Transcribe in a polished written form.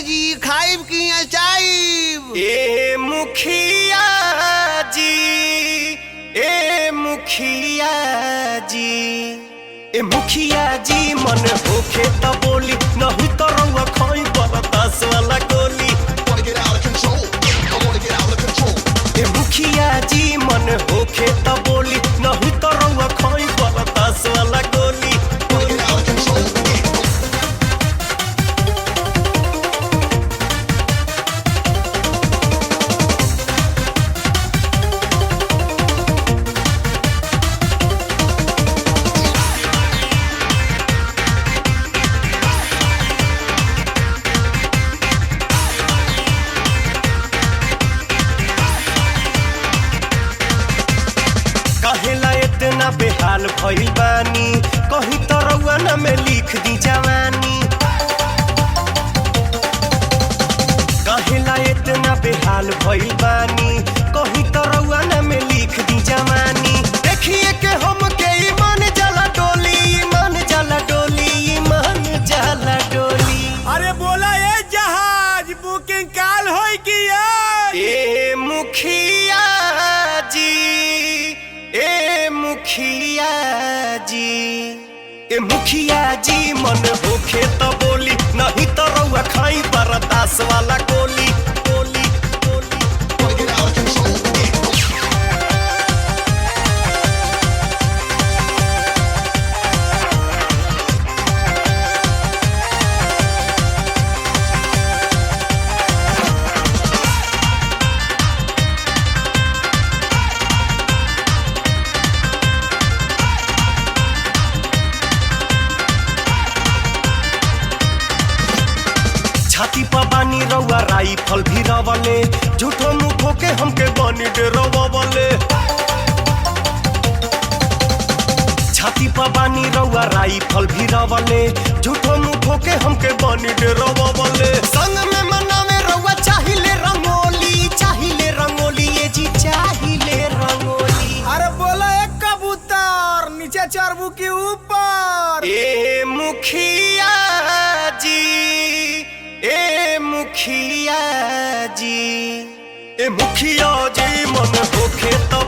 जी खाइब की चाइब। ए मुखिया जी, ए मुखिया जी, ए मुखिया जी मन होखे त बोली, नहीं तो रउआ खोई बरदास वाला गोली। ए मुखिया जी मन होखे त बोली, नहीं तो रउआ खोई बरदास वाला गोली। कहेला इतना बेहाल भइल बानी, कहीं तो रउआ न में लिख दी जवानी। कहेला इतना बेहाल भइल बानी, कहीं तो रउआ न में लिख दी जवानी। देखिए के हम के ईमान जाला डोली, ईमान जाला डोली, ईमान जाला डोली। अरे बोला ए जहाज बुकिंग काल होई कि ए मुखिया जी, ए मुखिया जी, ए मुखिया जी मन होखे त बोली, नहीं तो रउआ खाई बरदास वाला गोली गोली गोली। छाती पर बानी रउआ राइफल भी रवले, झूठो मुखो के हमके बनी डरवले। छाती पर बानी रउआ राइफल भी रवले, झूठो मुखो के हमके बनी डरवले। संग में मनावे रउआ चाहिले रंगोली, चाहिले रंगोली, ये जी चाहिले रंगोली। अरे बोला एक कबूतर नीचे चढ़बू के ऊपर। ए मुखिया जी, ए मुखिया जी, ए मुखिया जी मन होखे त